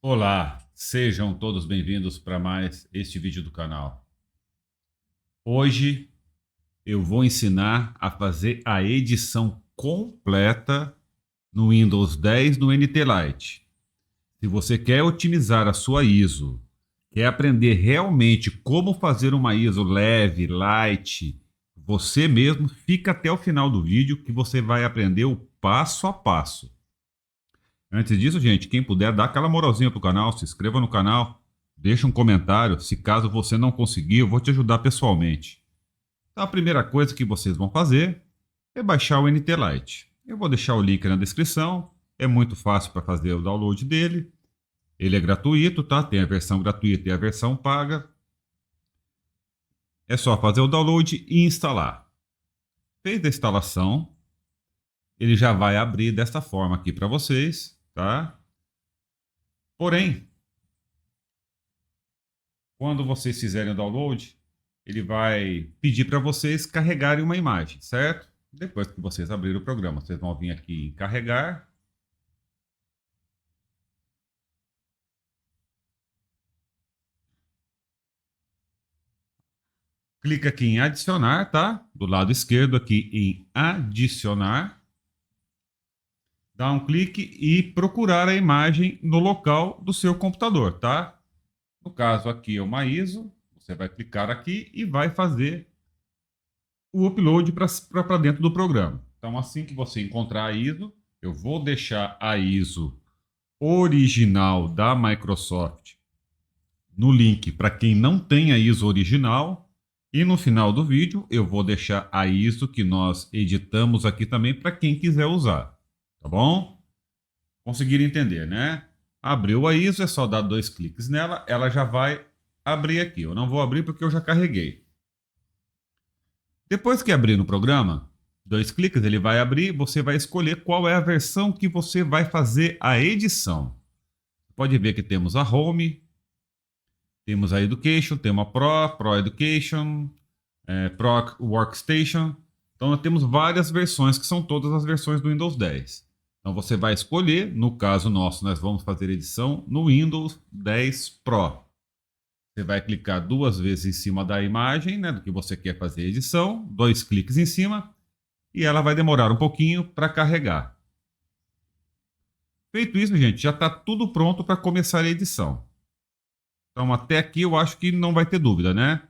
Olá, sejam todos bem-vindos para mais este vídeo do canal. Hoje eu vou ensinar a fazer a edição completa no Windows 10 no NT Lite. Se você quer otimizar a sua ISO, quer aprender realmente como fazer uma ISO leve, light, você mesmo, fica até o final do vídeo que você vai aprender o passo a passo. Antes disso, gente, quem puder, dá aquela moralzinha pro canal, se inscreva no canal, deixa um comentário. Se caso você não conseguir, eu vou te ajudar pessoalmente. Então, a primeira coisa que vocês vão fazer é baixar o NT Lite. Eu vou deixar o link na descrição. É muito fácil para fazer o download dele. Ele é gratuito, tá? Tem a versão gratuita e a versão paga. É só fazer o download e instalar. Fez a instalação, ele já vai abrir desta forma aqui para vocês, tá? Porém, quando vocês fizerem o download, ele vai pedir para vocês carregarem uma imagem, certo? Depois que vocês abrirem o programa, vocês vão vir aqui em carregar. Clica aqui em adicionar, tá? Do lado esquerdo aqui em adicionar. Dá um clique e procurar a imagem no local do seu computador, tá? No caso aqui é uma ISO, você vai clicar aqui e vai fazer o upload para dentro do programa. Então, assim que você encontrar a ISO, eu vou deixar a ISO original da Microsoft no link para quem não tem a ISO original. E no final do vídeo eu vou deixar a ISO que nós editamos aqui também para quem quiser usar. Tá bom? Conseguiram entender, né? Abriu a ISO, é só dar 2 cliques nela, ela já vai abrir aqui. Eu não vou abrir porque eu já carreguei. Depois que abrir no programa, 2 cliques, ele vai abrir, você vai escolher qual é a versão que você vai fazer a edição. Pode ver que temos a Home, temos a Education, temos a Pro Education, Pro Workstation. Então nós temos várias versões que são todas as versões do Windows 10. Então você vai escolher, no caso nosso, nós vamos fazer edição no Windows 10 Pro. Você vai clicar 2 vezes em cima da imagem, né, do que você quer fazer a edição, 2 cliques em cima, e ela vai demorar um pouquinho para carregar. Feito isso, gente, já está tudo pronto para começar a edição. Então até aqui eu acho que não vai ter dúvida, né?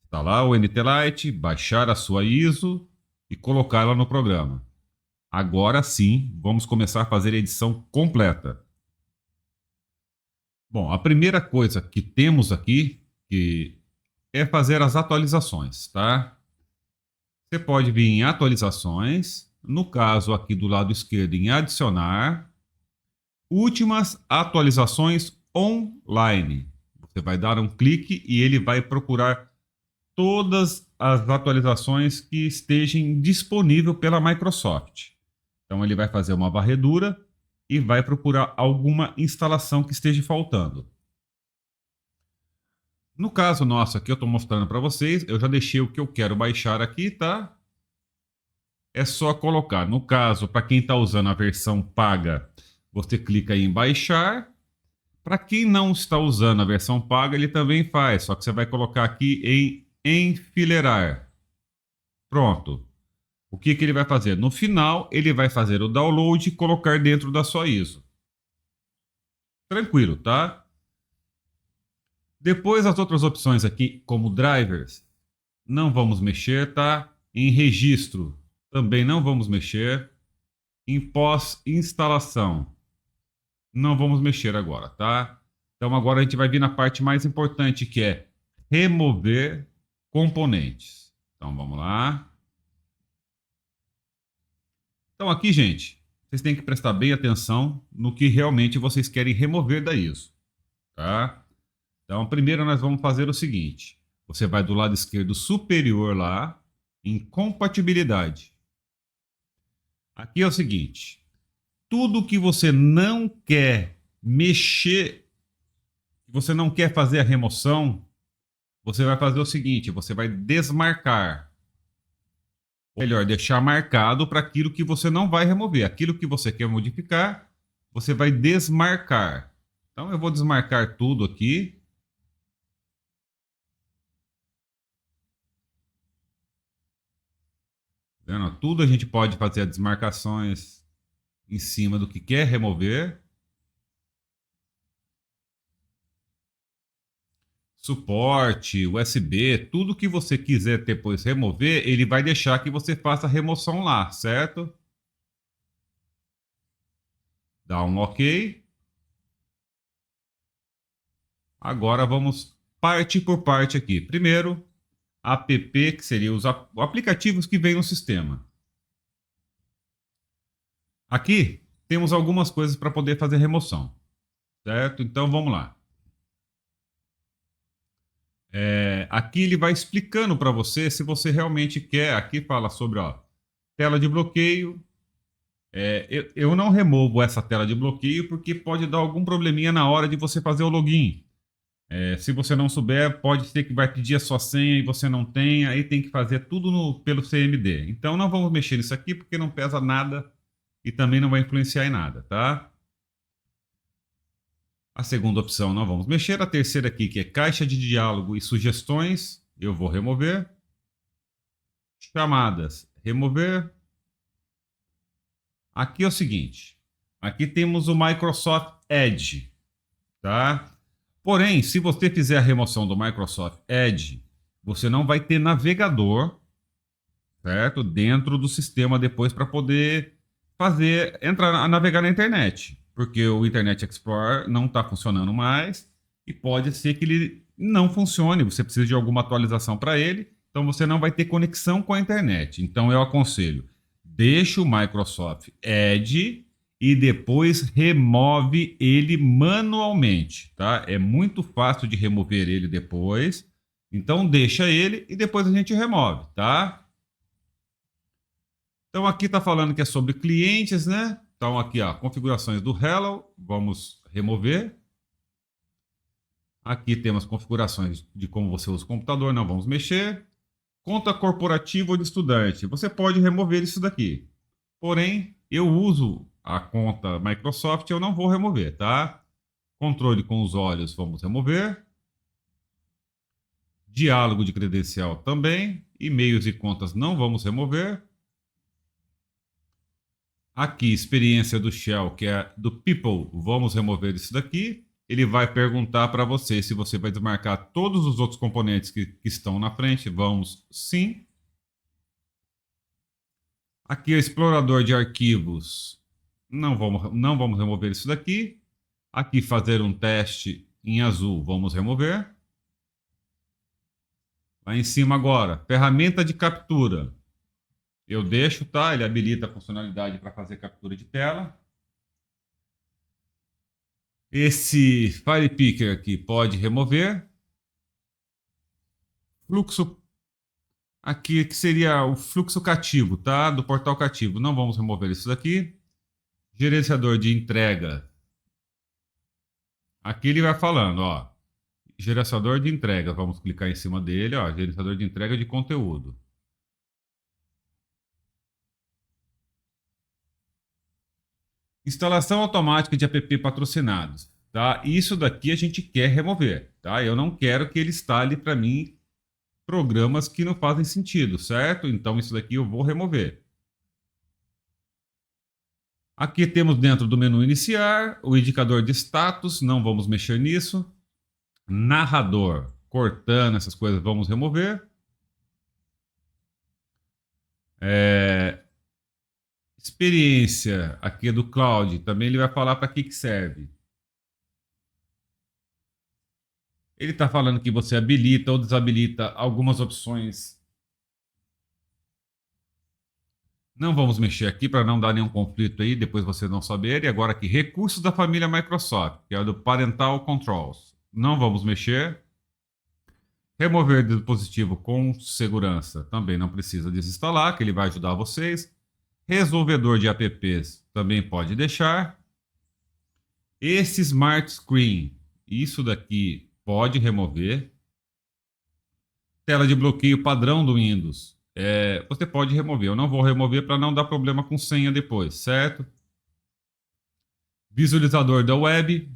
Instalar o NT Lite, baixar a sua ISO e colocá-la no programa. Agora sim, vamos começar a fazer a edição completa. Bom, a primeira coisa que temos aqui que é fazer as atualizações, tá? Você pode vir em atualizações, no caso aqui do lado esquerdo em adicionar, últimas atualizações online. Você vai dar um clique e ele vai procurar todas as atualizações que estejam disponíveis pela Microsoft. Então ele vai fazer uma varredura e vai procurar alguma instalação que esteja faltando. No caso nosso aqui, eu estou mostrando para vocês, eu já deixei o que eu quero baixar aqui, tá? É só colocar. No caso, para quem está usando a versão paga, você clica em baixar. Para quem não está usando a versão paga, ele também faz, só que você vai colocar aqui em enfileirar. Pronto. O que ele vai fazer? No final, ele vai fazer o download e colocar dentro da sua ISO. Tranquilo, tá? Depois, as outras opções aqui, como drivers, não vamos mexer, tá? Em registro, também não vamos mexer. Em pós-instalação, não vamos mexer agora, tá? Então, agora a gente vai vir na parte mais importante, que é remover componentes. Então, vamos lá. Então aqui, gente, vocês têm que prestar bem atenção no que realmente vocês querem remover da ISO, tá? Então primeiro nós vamos fazer o seguinte, você vai do lado esquerdo superior lá, em compatibilidade. Aqui é o seguinte, tudo que você não quer mexer, que você não quer fazer a remoção, você vai fazer o seguinte, você vai desmarcar. Ou melhor, deixar marcado para aquilo que você não vai remover. Aquilo que você quer modificar, você vai desmarcar. Então eu vou desmarcar tudo aqui. Vendo? Tudo a gente pode fazer as desmarcações em cima do que quer remover. Suporte, USB, tudo que você quiser depois remover, ele vai deixar que você faça a remoção lá, certo? Dá um OK. Agora vamos parte por parte aqui. Primeiro, app, que seria os aplicativos que vêm no sistema. Aqui temos algumas coisas para poder fazer remoção, certo? Então vamos lá. Aqui ele vai explicando para você se você realmente quer. Aqui fala sobre tela de bloqueio. Eu não removo essa tela de bloqueio porque pode dar algum probleminha na hora de você fazer o login. Se você não souber, pode ser que vai pedir a sua senha e você não tem, aí tem que fazer tudo pelo CMD. Então não vamos mexer nisso aqui porque não pesa nada e também não vai influenciar em nada, tá? A segunda opção não vamos mexer. A terceira aqui, que é caixa de diálogo e sugestões, eu vou remover. Chamadas, remover. Aqui é o seguinte, aqui temos o Microsoft Edge, tá? Porém, se você fizer a remoção do Microsoft Edge, você não vai ter navegador, certo? Dentro do sistema depois para poder navegar na internet, porque o Internet Explorer não está funcionando mais e pode ser que ele não funcione, você precisa de alguma atualização para ele, então você não vai ter conexão com a internet. Então eu aconselho, deixa o Microsoft Edge e depois remove ele manualmente, tá? É muito fácil de remover ele depois, então deixa ele e depois a gente remove, tá? Então aqui está falando que é sobre clientes, né? Então aqui, configurações do Hello, vamos remover. Aqui temos configurações de como você usa o computador, não vamos mexer. Conta corporativa ou de estudante, você pode remover isso daqui. Porém, eu uso a conta Microsoft, eu não vou remover, tá? Controle com os olhos, vamos remover. Diálogo de credencial também. E-mails e contas não vamos remover. Aqui, experiência do Shell, que é do People, vamos remover isso daqui. Ele vai perguntar para você se você vai desmarcar todos os outros componentes que estão na frente. Vamos sim. Aqui, o explorador de arquivos, não vamos remover isso daqui. Aqui, fazer um teste em azul, vamos remover. Lá em cima agora, ferramenta de captura. Eu deixo, tá? Ele habilita a funcionalidade para fazer captura de tela. Esse File Picker aqui pode remover. Fluxo aqui que seria o fluxo cativo, tá? Do portal cativo. Não vamos remover isso daqui. Gerenciador de entrega. Aqui ele vai falando, gerenciador de entrega. Vamos clicar em cima dele, gerenciador de entrega de conteúdo. Instalação automática de app patrocinados, tá? Isso daqui a gente quer remover, tá? Eu não quero que ele instale para mim programas que não fazem sentido, certo? Então isso daqui eu vou remover. Aqui temos dentro do menu iniciar, o indicador de status, não vamos mexer nisso. Narrador, cortando essas coisas, vamos remover. Experiência aqui do Cloud, também ele vai falar para que serve. Ele está falando que você habilita ou desabilita algumas opções. Não vamos mexer aqui para não dar nenhum conflito aí, depois vocês não saberem. Agora aqui, recursos da família Microsoft, que é o do Parental Controls. Não vamos mexer. Remover dispositivo com segurança, também não precisa desinstalar, que ele vai ajudar vocês. Resolvedor de apps, também pode deixar. Esse Smart Screen, isso daqui pode remover. Tela de bloqueio padrão do Windows, você pode remover. Eu não vou remover para não dar problema com senha depois, certo? Visualizador da web.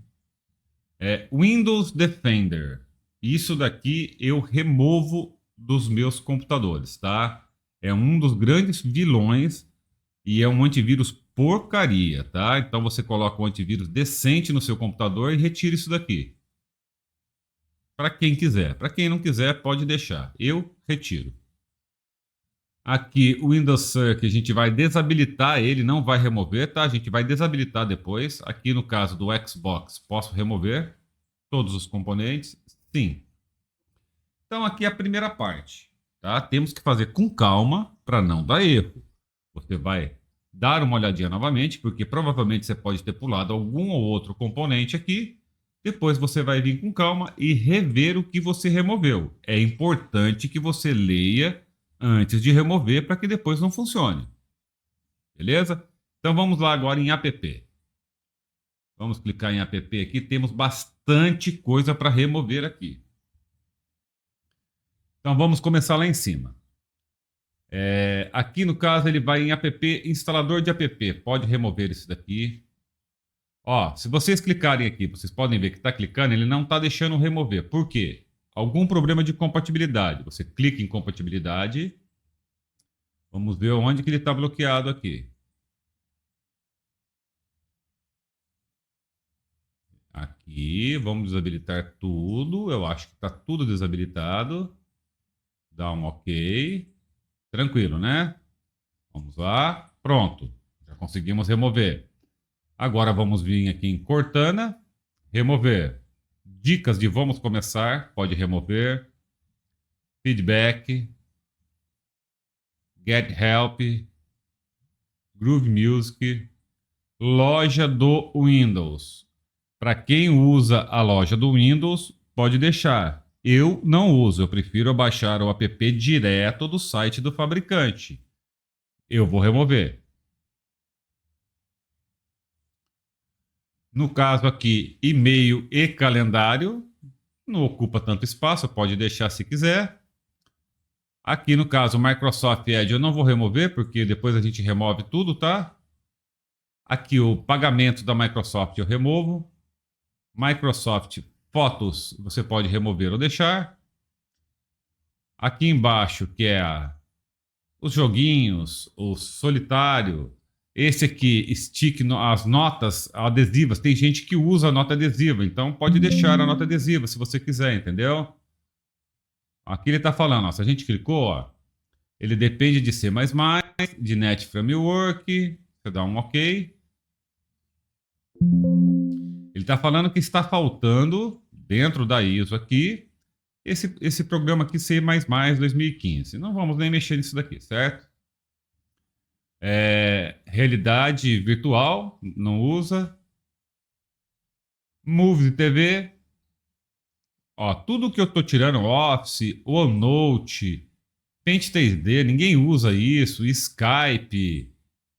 É Windows Defender. Isso daqui eu removo dos meus computadores, tá? É um dos grandes vilões e é um antivírus porcaria, tá? Então você coloca um antivírus decente no seu computador e retira isso daqui. Para quem quiser. Para quem não quiser, pode deixar. Eu retiro. Aqui o Windows Circuit a gente vai desabilitar ele, não vai remover, tá? A gente vai desabilitar depois. Aqui no caso do Xbox, posso remover todos os componentes? Sim. Então aqui é a primeira parte, tá? Temos que fazer com calma para não dar erro. Você vai dar uma olhadinha novamente, porque provavelmente você pode ter pulado algum ou outro componente aqui. Depois você vai vir com calma e rever o que você removeu. É importante que você leia antes de remover para que depois não funcione. Beleza? Então vamos lá agora em app. Vamos clicar em app aqui. Temos bastante coisa para remover aqui. Então vamos começar lá em cima. Aqui no caso ele vai em app, instalador de app. Pode remover isso daqui. Ó, se vocês clicarem aqui, vocês podem ver que está clicando, ele não está deixando remover. Por quê? Algum problema de compatibilidade. Você clica em compatibilidade. Vamos ver onde que ele está bloqueado aqui. Aqui, vamos desabilitar tudo. Eu acho que está tudo desabilitado. Dá um OK. Tranquilo, né? Vamos lá. Pronto. Já conseguimos remover. Agora vamos vir aqui em Cortana. Remover. Dicas de vamos começar. Pode remover. Feedback. Get Help. Groove Music. Loja do Windows. Para quem usa a loja do Windows, pode deixar. Eu não uso, eu prefiro baixar o app direto do site do fabricante. Eu vou remover. No caso aqui, e-mail e calendário, não ocupa tanto espaço, pode deixar se quiser. Aqui no caso, Microsoft Edge eu não vou remover, porque depois a gente remove tudo, tá? Aqui o pagamento da Microsoft eu removo. Microsoft Fotos você pode remover ou deixar. Aqui embaixo, que é os joguinhos, o solitário. Esse aqui, stick, as notas adesivas. Tem gente que usa a nota adesiva, então pode deixar a nota adesiva se você quiser, entendeu? Aqui ele está falando, ó, se a gente clicou, ó, ele depende de C++, de Net Framework. Você dá um OK. Ele está falando que está faltando, dentro da ISO aqui, esse programa aqui C++ 2015. Não vamos nem mexer nisso daqui, certo? Realidade virtual, não usa. Movies TV. Ó, tudo que eu estou tirando, Office, OneNote, Paint 3D, ninguém usa isso. Skype.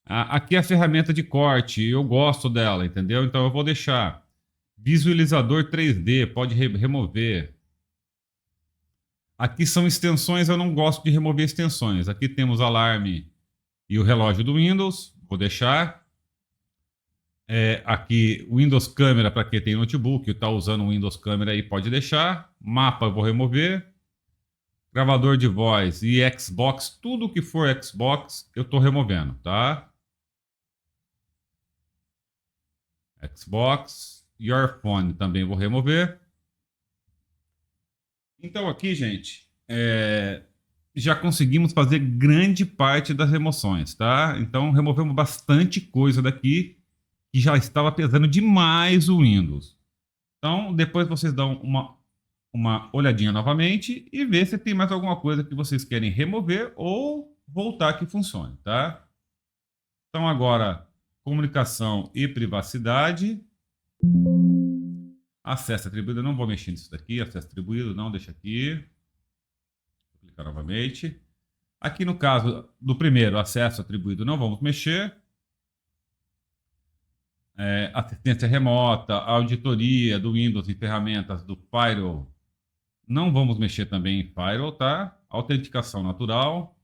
Aqui é a ferramenta de corte, eu gosto dela, entendeu? Então eu vou deixar. Visualizador 3D, pode remover. Aqui são extensões, eu não gosto de remover extensões. Aqui temos alarme e o relógio do Windows, vou deixar. Aqui Windows Câmera para quem tem notebook, está usando o Windows Câmera aí, pode deixar. Mapa eu vou remover. Gravador de voz e Xbox, tudo que for Xbox eu estou removendo, tá? Xbox, Your Phone também vou remover. Então aqui, gente, já conseguimos fazer grande parte das remoções, tá? Então removemos bastante coisa daqui que já estava pesando demais o Windows. Então depois vocês dão uma olhadinha novamente e ver se tem mais alguma coisa que vocês querem remover ou voltar que funcione, tá? Então agora, comunicação e privacidade. Acesso atribuído, eu não vou mexer nisso daqui. Acesso atribuído, não, deixa aqui. Vou clicar novamente. Aqui no caso do primeiro, acesso atribuído, não vamos mexer. Assistência remota, auditoria do Windows e ferramentas do Firewall. Não vamos mexer também em Firewall, tá? Autenticação natural.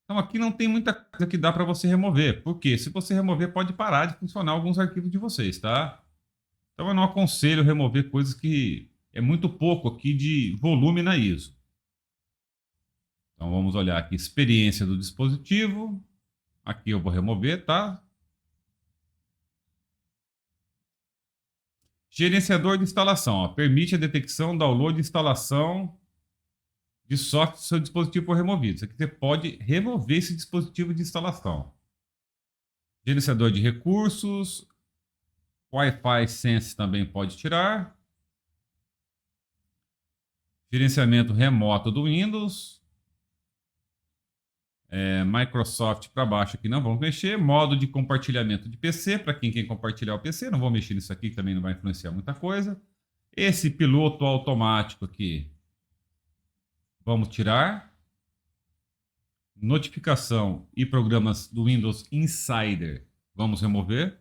Então aqui não tem muita coisa que dá para você remover. Porque se você remover, pode parar de funcionar alguns arquivos de vocês, tá? Então eu não aconselho remover coisas que é muito pouco aqui de volume na ISO. Então vamos olhar aqui, experiência do dispositivo. Aqui eu vou remover, tá? Gerenciador de instalação, ó, permite a detecção, download e instalação de software do seu dispositivo for removido. Isso aqui você pode remover esse dispositivo de instalação. Gerenciador de recursos, Wi-Fi Sense também pode tirar. Gerenciamento remoto do Windows. Microsoft para baixo aqui não vamos mexer. Modo de compartilhamento de PC, para quem quer compartilhar o PC. Não vou mexer nisso aqui, que também não vai influenciar muita coisa. Esse piloto automático aqui, vamos tirar. Notificação e programas do Windows Insider, vamos remover.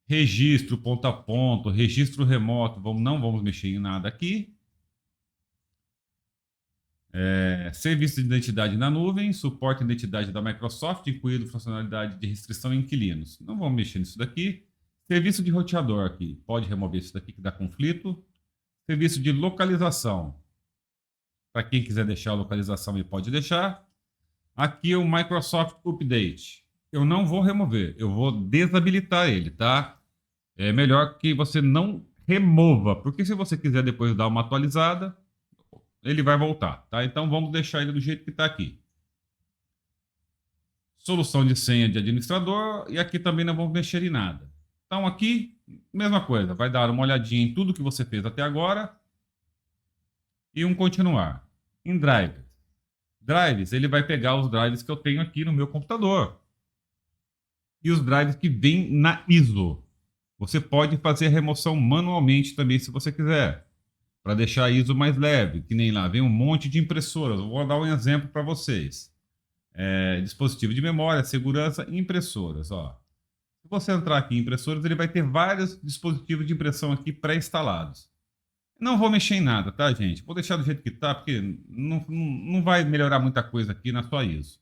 Registro ponto a ponto, registro remoto, não vamos mexer em nada aqui. Serviço de identidade na nuvem, suporte de identidade da Microsoft, incluído funcionalidade de restrição a inquilinos. Não vamos mexer nisso daqui. Serviço de roteador aqui, pode remover isso daqui que dá conflito. Serviço de localização, para quem quiser deixar a localização, ele pode deixar. Aqui é o Microsoft Update. Eu não vou remover, eu vou desabilitar ele, tá? É melhor que você não remova, porque se você quiser depois dar uma atualizada, ele vai voltar, tá? Então vamos deixar ele do jeito que está aqui. Solução de senha de administrador, e aqui também não vamos mexer em nada. Então aqui, mesma coisa, vai dar uma olhadinha em tudo que você fez até agora e um continuar. Em drivers. Drives, ele vai pegar os drives que eu tenho aqui no meu computador. E os drives que vêm na ISO. Você pode fazer a remoção manualmente também, se você quiser, para deixar a ISO mais leve, que nem lá, vem um monte de impressoras. Eu vou dar um exemplo para vocês. Dispositivo de memória, segurança, impressoras. Ó. Se você entrar aqui em impressoras, ele vai ter vários dispositivos de impressão aqui pré-instalados. Não vou mexer em nada, tá, gente? Vou deixar do jeito que tá, porque não vai melhorar muita coisa aqui na sua ISO.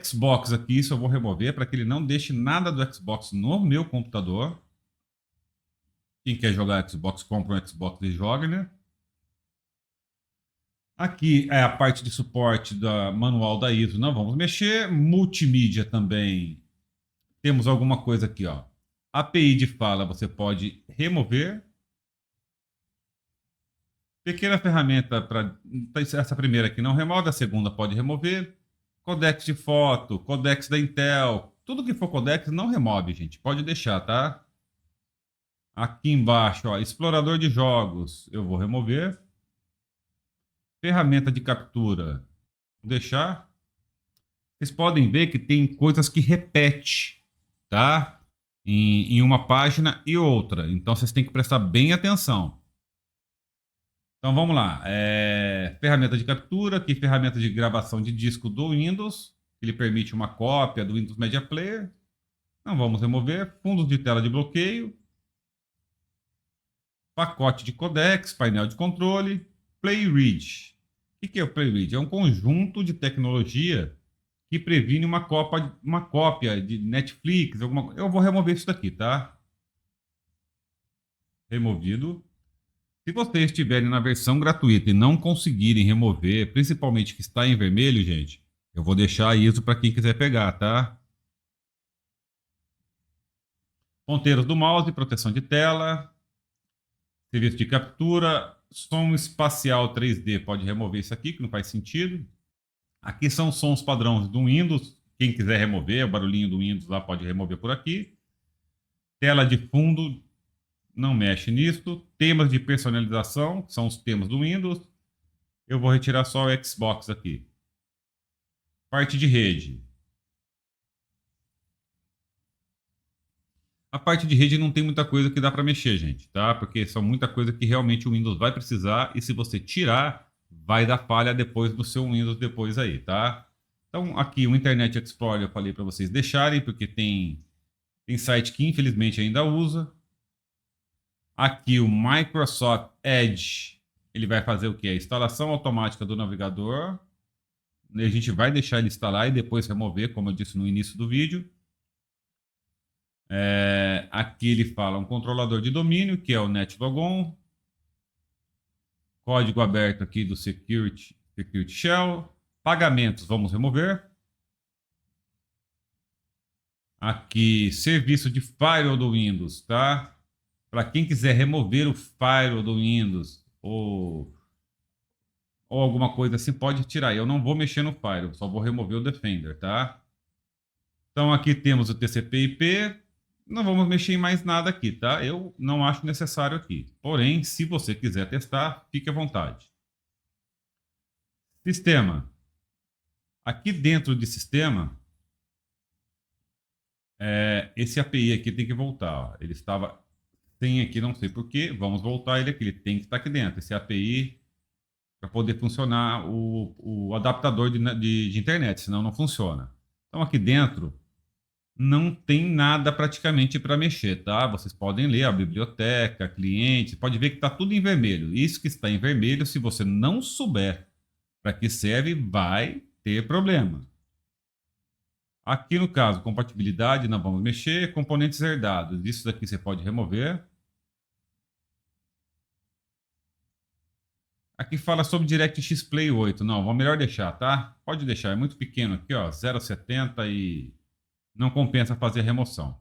Xbox aqui, isso eu vou remover para que ele não deixe nada do Xbox no meu computador. Quem quer jogar Xbox, compra um Xbox e joga, né? Aqui é a parte de suporte da manual da ISO, não vamos mexer. Multimídia também. Temos alguma coisa aqui, ó. API de fala você pode remover. Pequena ferramenta para essa primeira aqui não remove, a segunda pode remover. Codex de foto, codex da Intel, tudo que for codex não remove, gente. Pode deixar, tá? Aqui embaixo, ó, explorador de jogos, eu vou remover. Ferramenta de captura, vou deixar. Vocês podem ver que tem coisas que repete, tá? Em uma página e outra. Então vocês têm que prestar bem atenção. Então vamos lá. Ferramenta de captura, aqui ferramenta de gravação de disco do Windows. Ele permite uma cópia do Windows Media Player. Não vamos remover. Fundos de tela de bloqueio. Pacote de codecs, painel de controle. PlayRead. O que é o PlayRead? É um conjunto de tecnologia que previne uma cópia de Netflix. Eu vou remover isso daqui, tá? Removido. Se vocês estiverem na versão gratuita e não conseguirem remover, principalmente que está em vermelho, gente, eu vou deixar isso para quem quiser pegar, tá? Ponteiros do mouse, proteção de tela, serviço de captura, som espacial 3D, pode remover isso aqui, que não faz sentido. Aqui são sons padrões do Windows, quem quiser remover, o barulhinho do Windows lá pode remover por aqui. Tela de fundo, não mexe nisso. Temas de personalização, que são os temas do Windows. Eu vou retirar só o Xbox aqui. Parte de rede. A parte de rede não tem muita coisa que dá para mexer, gente, tá? Porque são muita coisa que realmente o Windows vai precisar e se você tirar, vai dar falha depois do seu Windows depois aí, tá? Então aqui o Internet Explorer eu falei para vocês deixarem, porque tem site que infelizmente ainda usa. Aqui o Microsoft Edge, ele vai fazer o que? A instalação automática do navegador. A gente vai deixar ele instalar e depois remover, como eu disse no início do vídeo. Aqui ele fala um controlador de domínio, que é o NetLogon. Código aberto aqui do Security Shell. Pagamentos, vamos remover. Aqui, serviço de firewall do Windows, tá? Para quem quiser remover o firewall do Windows ou alguma coisa assim, pode tirar. Eu não vou mexer no firewall, só vou remover o Defender, tá? Então aqui temos o TCP/IP. Não vamos mexer em mais nada aqui, tá? Eu não acho necessário aqui. Porém, se você quiser testar, fique à vontade. Sistema. Aqui dentro de sistema, esse API aqui tem que voltar. Ó. Ele estava sem aqui, não sei porquê. Vamos voltar ele aqui. Ele tem que estar aqui dentro. Esse API para poder funcionar o adaptador de internet, senão não funciona. Então aqui dentro não tem nada praticamente para mexer, tá? Vocês podem ler a biblioteca, cliente, pode ver que está tudo em vermelho. Isso que está em vermelho, se você não souber para que serve, vai ter problema. Aqui no caso, compatibilidade, não vamos mexer. Componentes herdados, isso daqui você pode remover. Aqui fala sobre DirectX Play 8. Não, vamos melhor deixar, tá? Pode deixar, é muito pequeno aqui, ó, 0,70 e não compensa fazer a remoção.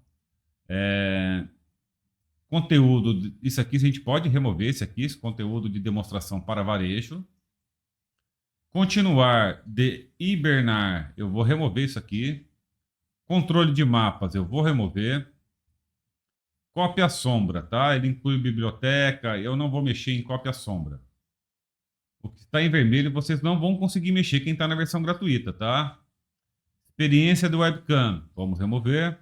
Conteúdo, isso aqui a gente pode remover, esse conteúdo de demonstração para varejo. Continuar de hibernar, eu vou remover isso aqui. Controle de mapas, eu vou remover. Cópia sombra, tá? Ele inclui biblioteca, eu não vou mexer em cópia sombra. O que está em vermelho vocês não vão conseguir mexer quem está na versão gratuita, tá? Experiência do webcam, vamos remover.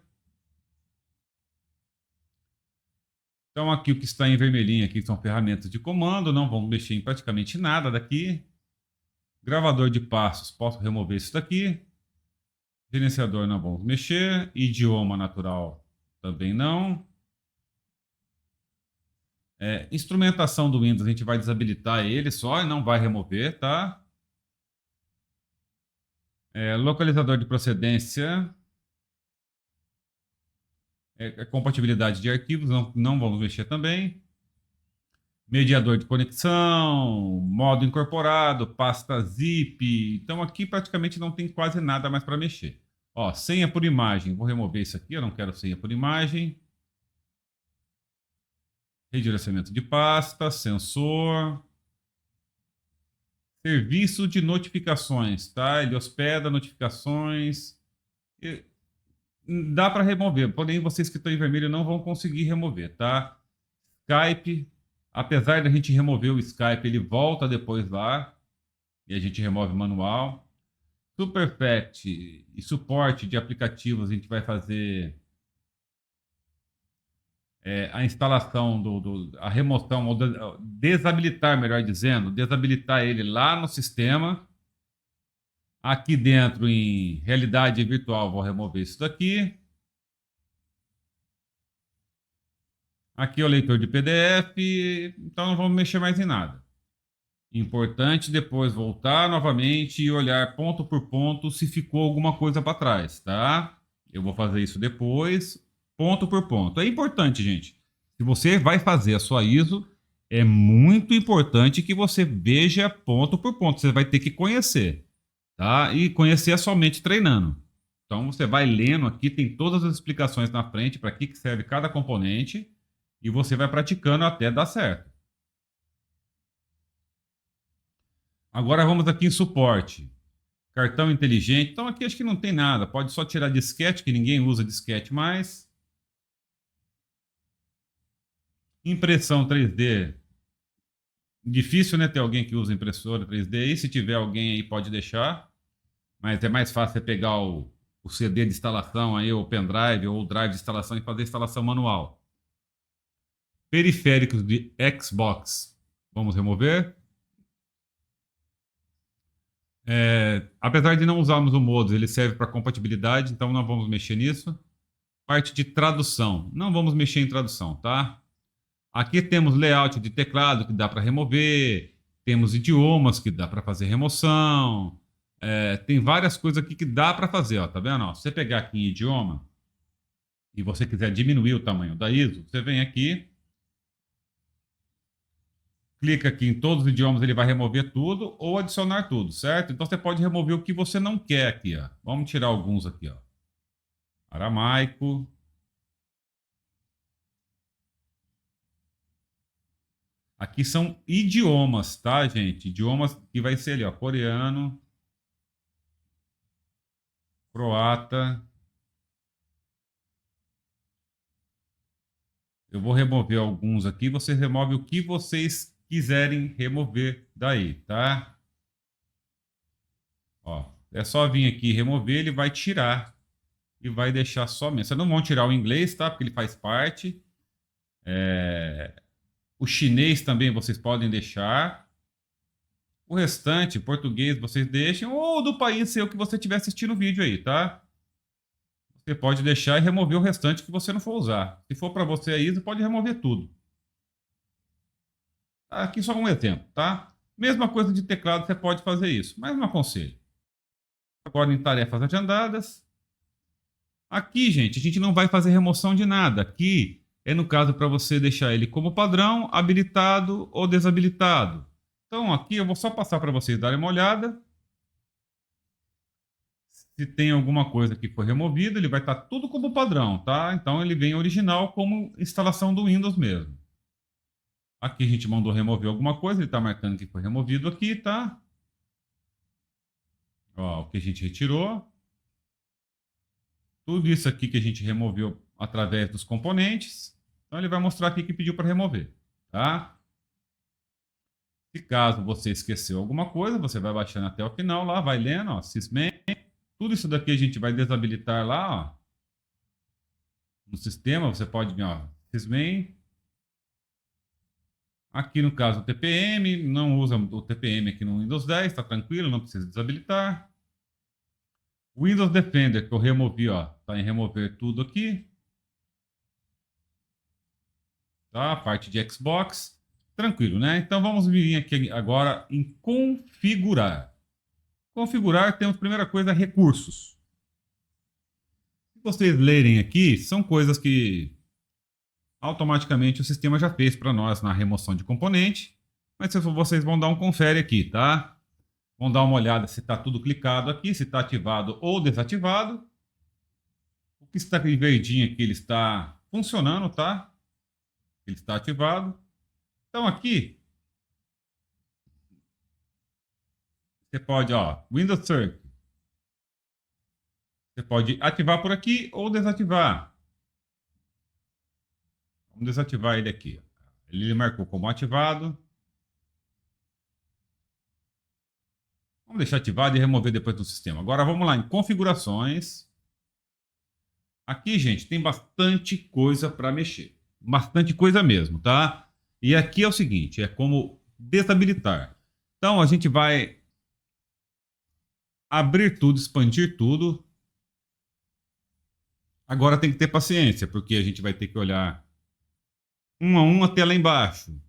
Então aqui o que está em vermelhinho aqui são ferramentas de comando, não vamos mexer em praticamente nada daqui. Gravador de passos, posso remover isso daqui. Gerenciador não vamos mexer. Idioma natural também não. Instrumentação do Windows, a gente vai desabilitar ele só e não vai remover, tá? Localizador de procedência. Compatibilidade de arquivos, não vamos mexer também. Mediador de conexão, modo incorporado, pasta zip. Então aqui praticamente não tem quase nada mais para mexer. Ó, senha por imagem, vou remover isso aqui, eu não quero senha por imagem. Redirecionamento de pasta, sensor. Serviço de notificações, tá? Ele hospeda notificações. Dá para remover, porém vocês que estão em vermelho não vão conseguir remover, tá? Skype, apesar da gente remover o Skype, ele volta depois lá e a gente remove manual. Superfect e suporte de aplicativos, a gente vai fazer a instalação, a remoção, ou desabilitar, melhor dizendo, desabilitar ele lá no sistema. Aqui dentro, em realidade virtual, vou remover isso daqui. Aqui é o leitor de PDF, então não vamos mexer mais em nada. Importante depois voltar novamente e olhar ponto por ponto se ficou alguma coisa para trás, tá? Eu vou fazer isso depois, ponto por ponto. É importante, gente. Se você vai fazer a sua ISO, é muito importante que você veja ponto por ponto. Você vai ter que conhecer, tá? E conhecer é somente treinando. Então você vai lendo aqui, tem todas as explicações na frente para que serve cada componente e você vai praticando até dar certo. Agora vamos aqui em suporte. Cartão inteligente. Então aqui acho que não tem nada. Pode só tirar disquete, que ninguém usa disquete mais. Impressão 3D. Difícil, né, ter alguém que usa impressora 3D. E se tiver alguém aí, pode deixar. Mas é mais fácil você pegar o CD de instalação aí, ou o pendrive, ou o drive de instalação e fazer a instalação manual. Periféricos de Xbox. Vamos remover. Apesar de não usarmos o modus, ele serve para compatibilidade, então não vamos mexer nisso. Parte de tradução. Não vamos mexer em tradução, tá? Aqui temos layout de teclado que dá para remover. Temos idiomas que dá para fazer remoção. Tem várias coisas aqui que dá para fazer, ó, tá vendo? Ó, se você pegar aqui em idioma e você quiser diminuir o tamanho da ISO, você vem aqui, clica aqui em todos os idiomas, ele vai remover tudo ou adicionar tudo, certo? Então você pode remover o que você não quer aqui, ó. Vamos tirar alguns aqui, ó. Aramaico. Aqui são idiomas, tá, gente? Idiomas que vai ser ali, ó, coreano, croata. Eu vou remover alguns aqui, você remove o que vocês quiserem remover daí, tá? Ó, é só vir aqui e remover, ele vai tirar e vai deixar somente. Vocês não vão tirar o inglês, tá? Porque ele faz parte. O chinês também vocês podem deixar. O restante, português, vocês deixem. Ou do país seu que você estiver assistindo o vídeo aí, tá? Você pode deixar e remover o restante que você não for usar. Se for para você aí, você pode remover tudo. Aqui só um exemplo, tá? Mesma coisa de teclado, você pode fazer isso, mas não aconselho. Agora em tarefas agendadas. Aqui, gente, a gente não vai fazer remoção de nada. Aqui é no caso para você deixar ele como padrão, habilitado ou desabilitado. Então aqui eu vou só passar para vocês darem uma olhada. Se tem alguma coisa que foi removida, ele vai estar tudo como padrão, tá? Então ele vem original como instalação do Windows mesmo. Aqui a gente mandou remover alguma coisa, ele está marcando que foi removido aqui, tá? Ó, o que a gente retirou. Tudo isso aqui que a gente removeu através dos componentes. Então ele vai mostrar aqui que pediu para remover, tá? Se caso você esqueceu alguma coisa, você vai baixando até o final lá, vai lendo, ó, sysmain. Tudo isso daqui a gente vai desabilitar lá, ó. No sistema, você pode vir, ó, sysmain. Aqui no caso o TPM, não usa o TPM aqui no Windows 10, tá tranquilo, não precisa desabilitar. Windows Defender, que eu removi, ó, tá em remover tudo aqui. Tá? A parte de Xbox. Tranquilo, né? Então vamos vir aqui agora em configurar. Configurar, temos primeira coisa, recursos. Se vocês lerem aqui, são coisas que automaticamente o sistema já fez para nós na remoção de componente. Mas vocês vão dar um confere aqui, tá? Vão dar uma olhada se está tudo clicado aqui, se está ativado ou desativado. O que está em verdinho aqui, ele está funcionando, tá? Ele está ativado. Então aqui, você pode, ó, Windows Circuit. Você pode ativar por aqui ou desativar. Vamos desativar ele aqui. Ele marcou como ativado. Vamos deixar ativado e remover depois do sistema. Agora vamos lá em configurações. Aqui, gente, tem bastante coisa para mexer. Bastante coisa mesmo, tá? E aqui é o seguinte, é como desabilitar. Então a gente vai abrir tudo, expandir tudo. Agora tem que ter paciência, porque a gente vai ter que olhar um a um até lá embaixo.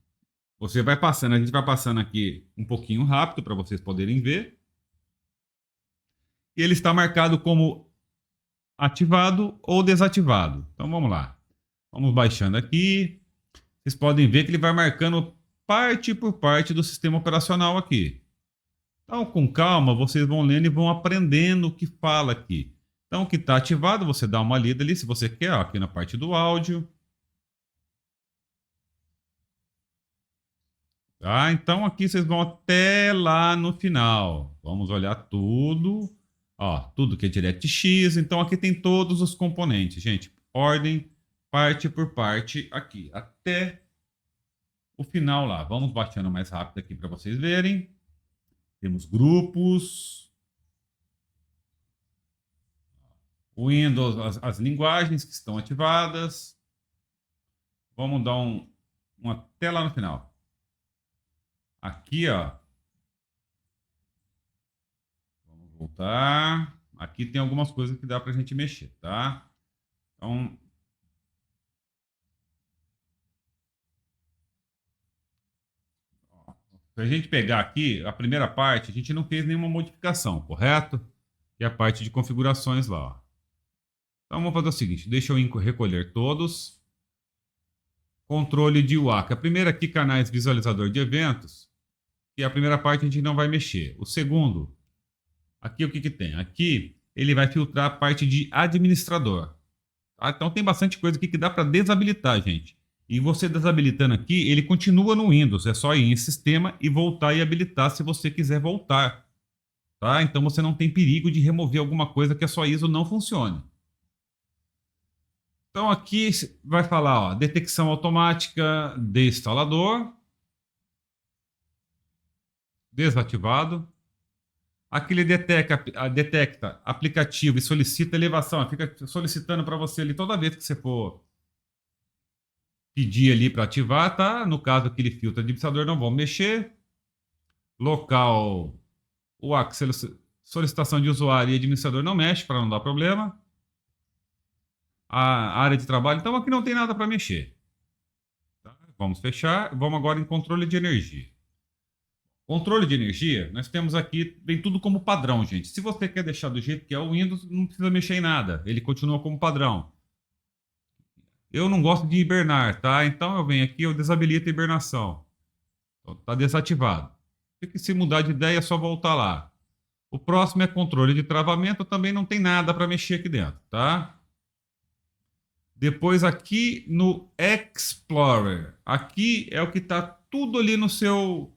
Você vai passando, a gente vai passando aqui um pouquinho rápido para vocês poderem ver. E ele está marcado como ativado ou desativado. Então vamos lá. Vamos baixando aqui. Vocês podem ver que ele vai marcando parte por parte do sistema operacional aqui. Então, com calma, vocês vão lendo e vão aprendendo o que fala aqui. Então, o que está ativado, você dá uma lida ali, se você quer, ó, aqui na parte do áudio. Tá? Então, aqui vocês vão até lá no final. Vamos olhar tudo. Ó, tudo que é DirectX. Então, aqui tem todos os componentes, gente. Ordem, parte por parte aqui. Até o final lá. Vamos baixando mais rápido aqui para vocês verem. Temos grupos. Windows, as linguagens que estão ativadas. Vamos dar um até lá no final. Aqui, ó. Vamos voltar. Aqui tem algumas coisas que dá para a gente mexer, tá? Então, ó, se a gente pegar aqui, a primeira parte, a gente não fez nenhuma modificação, correto? Que é a parte de configurações lá, ó. Então vamos fazer o seguinte, deixa eu recolher todos. Controle de UAC. A primeira aqui, canais visualizador de eventos, que é a primeira parte a gente não vai mexer. O segundo, aqui o que que tem? Aqui ele vai filtrar a parte de administrador. Tá? Então tem bastante coisa aqui que dá para desabilitar, gente. E você desabilitando aqui, ele continua no Windows. É só ir em sistema e voltar e habilitar se você quiser voltar. Tá? Então você não tem perigo de remover alguma coisa que a sua ISO não funcione. Então aqui vai falar, ó, detecção automática de instalador. Desativado. Aqui ele detecta aplicativo e solicita elevação. Fica solicitando para você ali toda vez que você for pedir ali para ativar, tá? No caso aquele filtro administrador não vão mexer. Local, o solicitação de usuário e administrador não mexe para não dar problema. A área de trabalho, então aqui não tem nada para mexer. Tá? Vamos fechar. Vamos agora em controle de energia. Controle de energia, nós temos aqui, vem tudo como padrão, gente. Se você quer deixar do jeito que é o Windows, não precisa mexer em nada. Ele continua como padrão. Eu não gosto de hibernar, tá? Então eu venho aqui, eu desabilito a hibernação. Está desativado. Se mudar de ideia, é só voltar lá. O próximo é controle de travamento, também não tem nada para mexer aqui dentro, tá? Depois aqui no Explorer. Aqui é o que está tudo ali no seu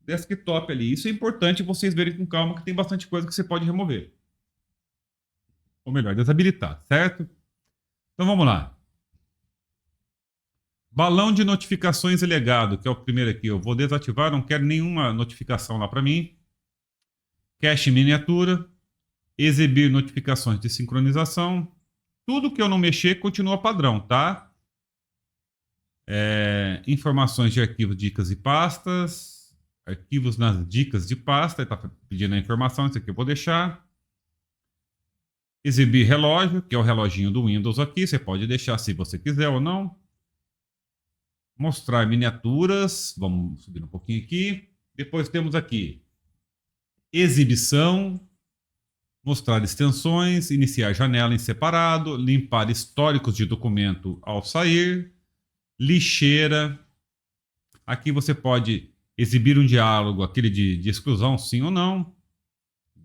desktop ali. Isso é importante vocês verem com calma, que tem bastante coisa que você pode remover. Ou melhor, desabilitar, certo? Então vamos lá. Balão de notificações e legado, que é o primeiro aqui. Eu vou desativar, não quero nenhuma notificação lá para mim. Cache miniatura. Exibir notificações de sincronização. Tudo que eu não mexer continua padrão, tá? Informações de arquivos, dicas e pastas. Arquivos nas dicas de pasta. Está pedindo a informação, isso aqui eu vou deixar. Exibir relógio, que é o reloginho do Windows aqui. Você pode deixar se você quiser ou não. Mostrar miniaturas. Vamos subir um pouquinho aqui. Depois temos aqui exibição. Mostrar extensões. Iniciar janela em separado. Limpar históricos de documento ao sair. Lixeira. Aqui você pode exibir um diálogo, aquele de exclusão, sim ou não.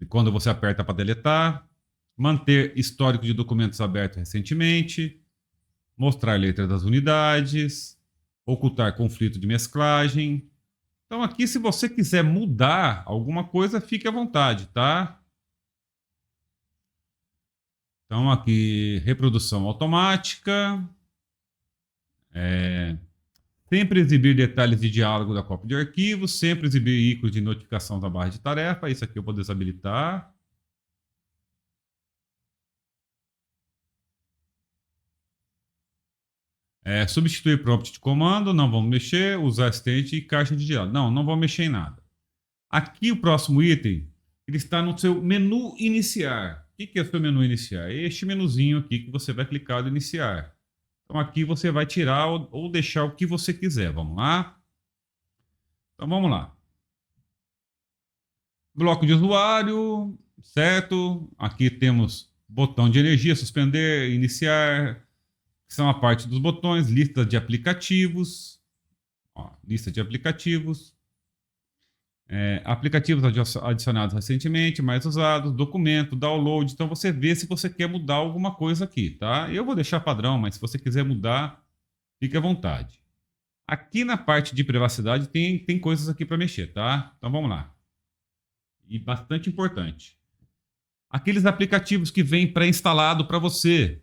Quando você aperta para deletar. Manter histórico de documentos abertos recentemente. Mostrar letra das unidades. Ocultar conflito de mesclagem. Então aqui, se você quiser mudar alguma coisa, fique à vontade, tá? Então aqui, reprodução automática. Sempre exibir detalhes de diálogo da cópia de arquivo. Sempre exibir ícones de notificação da barra de tarefa. Isso aqui eu vou desabilitar. Substituir prompt de comando, não vamos mexer. Usar assistente e caixa de diálogo. Não vou mexer em nada. Aqui o próximo item, ele está no seu menu iniciar. O que é o seu menu iniciar? É este menuzinho aqui que você vai clicar no iniciar. Então aqui você vai tirar ou deixar o que você quiser. Vamos lá? Então vamos lá. Bloco de usuário, certo? Aqui temos botão de energia, suspender, iniciar. Que são a parte dos botões, lista de aplicativos. Ó, lista de aplicativos. Aplicativos adicionados recentemente, mais usados, documento, download. Então você vê se você quer mudar alguma coisa aqui, tá? Eu vou deixar padrão, mas se você quiser mudar, fique à vontade. Aqui na parte de privacidade tem coisas aqui para mexer, tá? Então vamos lá. E bastante importante. Aqueles aplicativos que vêm pré-instalado para você.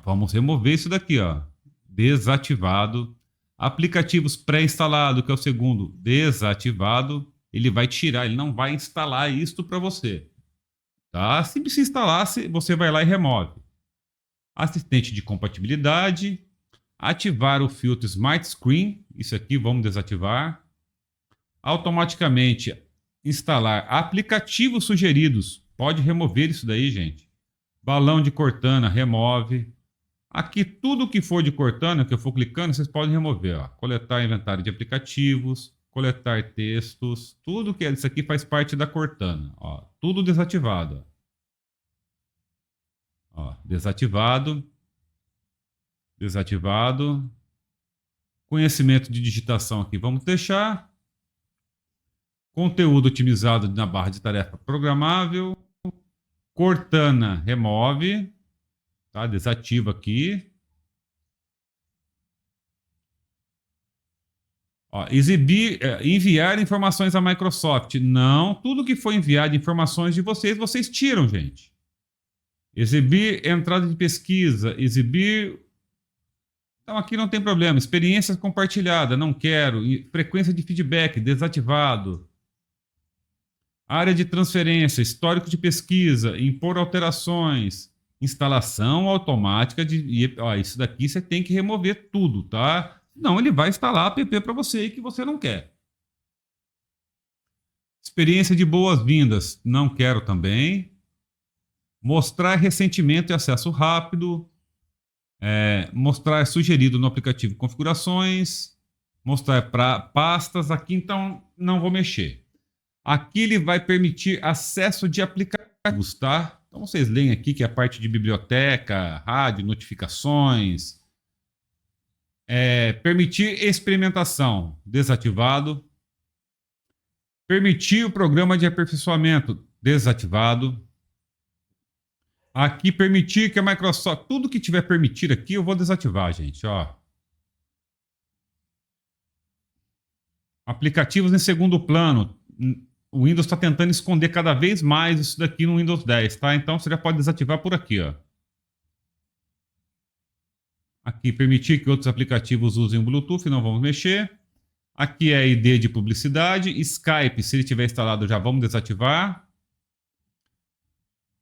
Vamos remover isso daqui, ó. Desativado. Aplicativos pré-instalado, que é o segundo, desativado. Ele vai tirar, ele não vai instalar isto para você. Tá? Se instalar, você vai lá e remove. Assistente de compatibilidade. Ativar o filtro Smart Screen. Isso aqui vamos desativar. Automaticamente instalar aplicativos sugeridos. Pode remover isso daí, gente. Balão de Cortana, remove. Aqui, tudo que for de Cortana, que eu for clicando, vocês podem remover. Ó. Coletar inventário de aplicativos, coletar textos, tudo que é isso aqui faz parte da Cortana. Ó. Tudo desativado. Ó, desativado. Desativado. Conhecimento de digitação aqui, vamos deixar. Conteúdo otimizado na barra de tarefa programável. Cortana, remove. Tá? Desativa aqui. Ó, enviar informações à Microsoft. Não, tudo que foi enviado informações de vocês, vocês tiram, gente. Exibir entrada de pesquisa, exibir. Então aqui não tem problema. Experiências compartilhadas, não quero. Frequência de feedback, desativado. Área de transferência, histórico de pesquisa, impor alterações, instalação automática de. Ó, isso daqui você tem que remover tudo, tá? Não, ele vai instalar app para você aí que você não quer. Experiência de boas-vindas, não quero também. Mostrar ressentimento e acesso rápido. Mostrar sugerido no aplicativo configurações. Mostrar para pastas. Aqui, então, não vou mexer. Aqui ele vai permitir acesso de aplicativos, tá? Então, vocês leem aqui que é a parte de biblioteca, rádio, notificações. Permitir experimentação, desativado. Permitir o programa de aperfeiçoamento, desativado. Aqui, permitir que a Microsoft... Tudo que tiver permitido aqui, eu vou desativar, gente, ó. Aplicativos em segundo plano. O Windows está tentando esconder cada vez mais isso daqui no Windows 10, tá? Então, você já pode desativar por aqui, ó. Aqui, permitir que outros aplicativos usem o Bluetooth, não vamos mexer. Aqui é a ID de publicidade. Skype, se ele tiver instalado, já vamos desativar.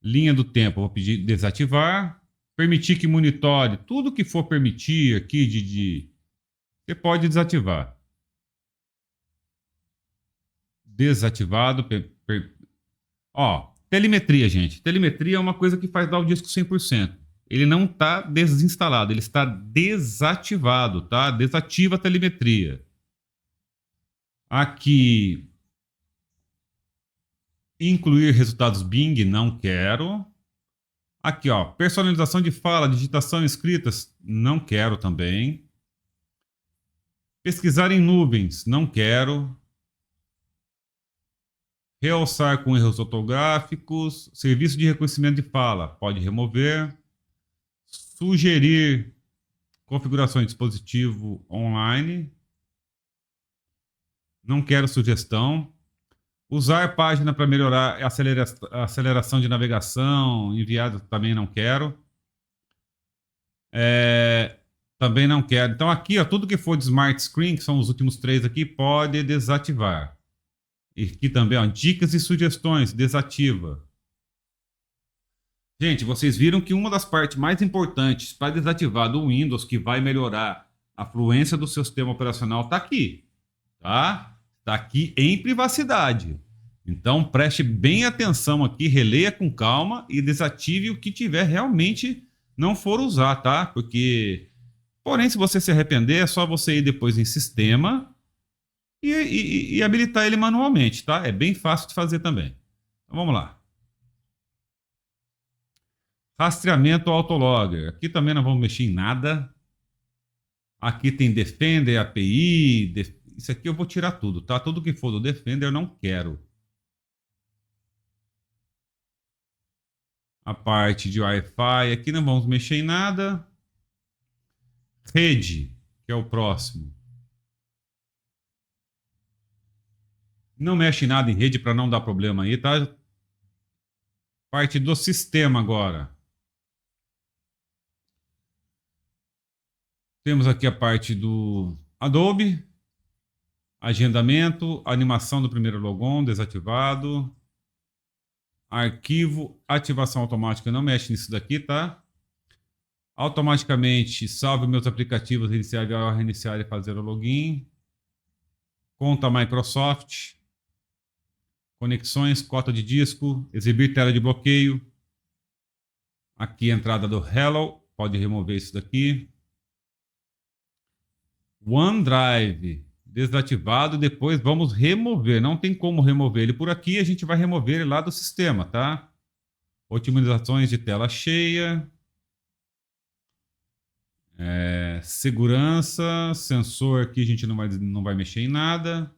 Linha do tempo, vou pedir desativar. Permitir que monitore. Tudo que for permitir aqui você pode desativar. Desativado. Ó, telemetria, gente. Telemetria é uma coisa que faz dar o disco 100%. Ele não está desinstalado, ele está desativado, tá? Desativa a telemetria. Aqui, incluir resultados Bing, não quero. Aqui, ó, personalização de fala, digitação e escritas, não quero também. Pesquisar em nuvens, não quero. Realçar com erros ortográficos. Serviço de reconhecimento de fala, pode remover. Sugerir configurações de dispositivo online. Não quero sugestão. Usar página para melhorar a aceleração de navegação. Enviado também não quero. Também não quero. Então aqui, ó, tudo que for de Smart Screen, que são os últimos 3 aqui, pode desativar. E aqui também, ó, dicas e sugestões, desativa. Gente, vocês viram que uma das partes mais importantes para desativar do Windows, que vai melhorar a fluência do seu sistema operacional, está aqui. Tá? Está aqui em privacidade. Então preste bem atenção aqui, releia com calma e desative o que tiver realmente não for usar, tá? Porque, porém, se você se arrepender, é só você ir depois em sistema e habilitar ele manualmente, tá? É bem fácil de fazer também. Então vamos lá. Rastreamento Autologger. Aqui também não vamos mexer em nada. Aqui tem Defender, API. Isso aqui eu vou tirar tudo, tá? Tudo que for do Defender eu não quero. A parte de Wi-Fi. Aqui não vamos mexer em nada. Rede, que é o próximo. Não mexe em nada em rede para não dar problema aí, tá? Parte do sistema agora. Temos aqui a parte do Adobe. Agendamento, animação do primeiro logon, desativado. Arquivo, ativação automática, não mexe nisso daqui, tá? Automaticamente salve meus aplicativos, reiniciar e fazer o login. Conta Microsoft. Conexões, cota de disco, exibir tela de bloqueio. Aqui a entrada do Hello, pode remover isso daqui. OneDrive, desativado, depois vamos remover. Não tem como remover ele por aqui, a gente vai remover ele lá do sistema, tá? Otimizações de tela cheia. Segurança, sensor aqui a gente não vai mexer em nada.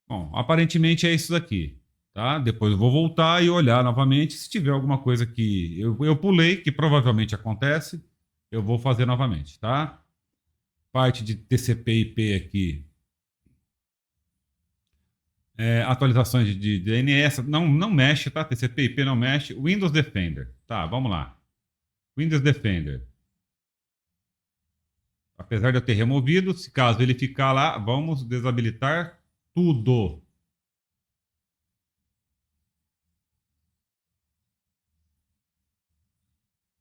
Bom, aparentemente é isso daqui, tá? Depois eu vou voltar e olhar novamente. Se tiver alguma coisa que eu pulei, que provavelmente acontece, eu vou fazer novamente, tá? Parte de TCP/IP aqui. Atualizações de DNS, não mexe, tá? TCP/IP não mexe. Windows Defender, tá? Vamos lá. Windows Defender. Apesar de eu ter removido, se caso ele ficar lá, vamos desabilitar tudo.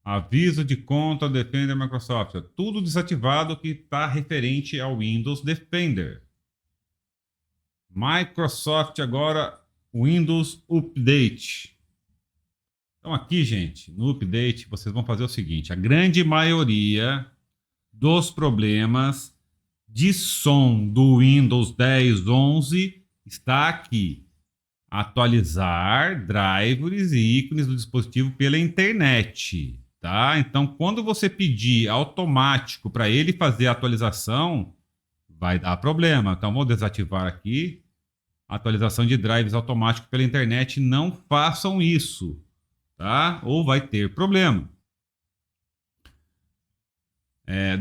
Aviso de conta Defender Microsoft. Tudo desativado que está referente ao Windows Defender. Microsoft agora Windows Update. Então aqui, gente, no Update, vocês vão fazer o seguinte. A grande maioria dos problemas de som do Windows 10, 11 está aqui. Atualizar drivers e ícones do dispositivo pela internet, tá? Então, quando você pedir automático para ele fazer a atualização, vai dar problema. Então, vou desativar aqui. Atualização de drivers automático pela internet, não façam isso, tá? Ou vai ter problema.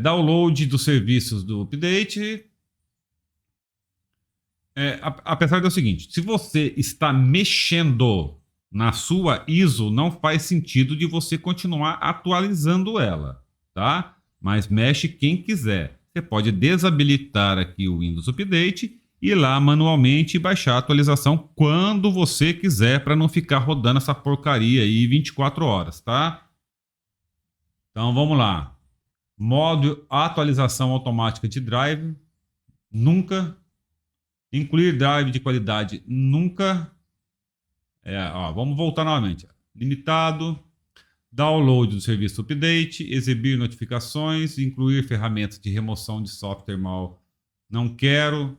Download dos serviços do update. Apesar do seguinte, se você está mexendo na sua ISO, não faz sentido de você continuar atualizando ela, tá? Mas mexe quem quiser. Você pode desabilitar aqui o Windows Update e ir lá manualmente baixar a atualização quando você quiser, para não ficar rodando essa porcaria aí 24 horas, tá? Então vamos lá. Modo atualização automática de drive, nunca. Incluir drive de qualidade, nunca. Vamos voltar novamente. Limitado. Download do serviço update. Exibir notificações. Incluir ferramentas de remoção de software mal. Não quero.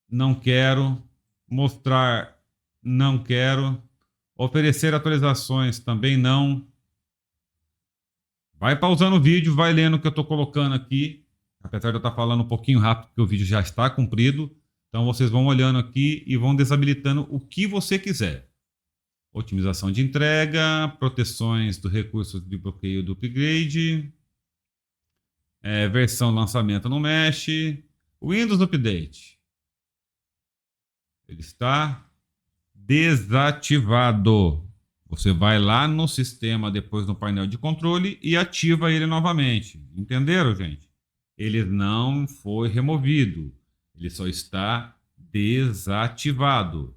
Não quero. Mostrar. Não quero. Oferecer atualizações, também não. Vai pausando o vídeo, vai lendo o que eu estou colocando aqui. Apesar de eu estar falando um pouquinho rápido, porque o vídeo já está comprido. Então vocês vão olhando aqui e vão desabilitando o que você quiser. Otimização de entrega, proteções do recurso de bloqueio do upgrade, versão lançamento não mexe. Windows Update. Ele está desativado. Você vai lá no sistema, depois no painel de controle e ativa ele novamente. Entenderam, gente? Ele não foi removido. Ele só está desativado.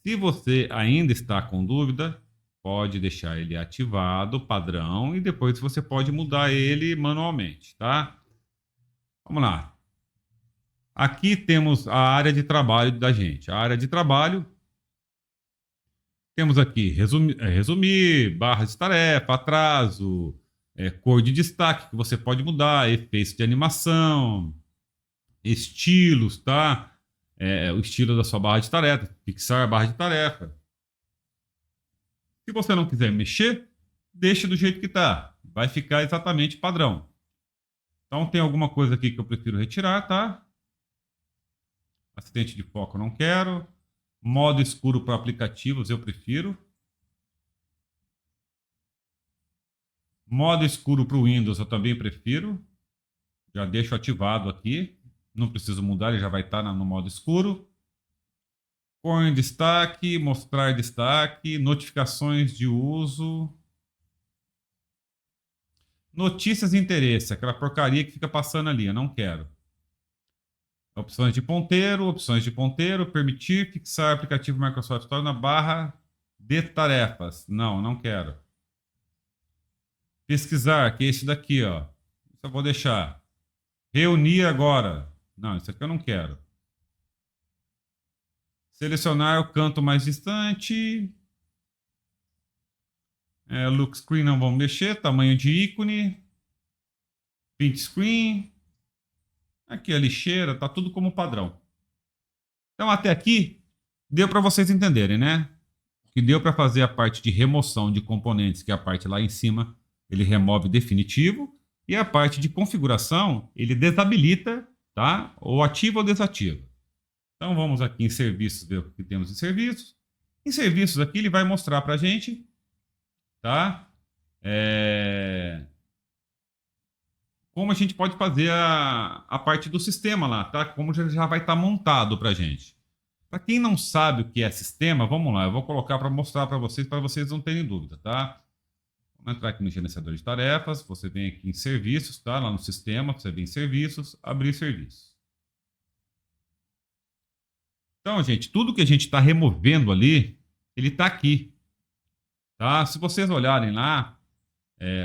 Se você ainda está com dúvida, pode deixar ele ativado, padrão, e depois você pode mudar ele manualmente, tá? Vamos lá. Aqui temos a área de trabalho da gente. A área de trabalho, temos aqui resumir, barra de tarefa, atraso, cor de destaque que você pode mudar, efeitos de animação, estilos, tá? O estilo da sua barra de tarefa, fixar a barra de tarefa. Se você não quiser mexer, deixa do jeito que está. Vai ficar exatamente padrão. Então tem alguma coisa aqui que eu prefiro retirar, tá? Assistente de foco eu não quero. Modo escuro para aplicativos eu prefiro. Modo escuro para o Windows eu também prefiro. Já deixo ativado aqui. Não preciso mudar, ele já vai estar no modo escuro. Cor em destaque, mostrar destaque, notificações de uso. Notícias de interesse, aquela porcaria que fica passando ali, eu não quero. Opções de ponteiro, permitir fixar aplicativo Microsoft Store na barra de tarefas. Não, não quero. Pesquisar, que é esse daqui, ó. Isso eu vou deixar. Reunir agora. Não, isso aqui eu não quero. Selecionar o canto mais distante. Look screen não vamos mexer. Tamanho de ícone. Print screen. Aqui a lixeira, tá tudo como padrão. Então até aqui deu para vocês entenderem, né? que deu para fazer a parte de remoção de componentes, que é a parte lá em cima, ele remove definitivo. E a parte de configuração, ele desabilita, tá? Ou ativa ou desativa. Então vamos aqui em serviços, ver o que temos em serviços. Em serviços aqui ele vai mostrar para a gente, tá? Como a gente pode fazer a parte do sistema lá, tá? Como já vai estar montado para a gente. Para quem não sabe o que é sistema, vamos lá, eu vou colocar para mostrar para vocês não terem dúvida, tá? Vamos entrar aqui no gerenciador de tarefas, você vem aqui em serviços, tá? Lá no sistema, você vem em serviços, abrir serviços. Então, gente, tudo que a gente está removendo ali, ele está aqui, tá? Se vocês olharem lá,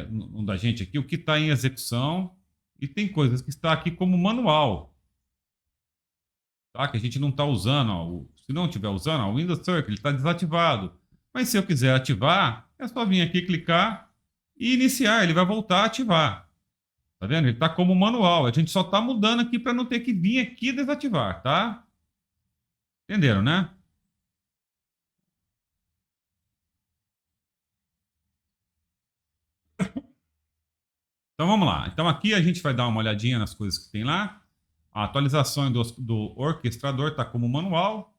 no da gente aqui, o que está em execução, e tem coisas que está aqui como manual, tá? Que a gente não está usando, ó, se não estiver usando, ó, o Windows Circle está desativado. Mas se eu quiser ativar, é só vir aqui, clicar e iniciar, ele vai voltar a ativar. Tá vendo? Ele está como manual, a gente só está mudando aqui para não ter que vir aqui desativar, tá? Entenderam, né? Então vamos lá. Então aqui a gente vai dar uma olhadinha nas coisas que tem lá. A atualização do orquestrador está como manual.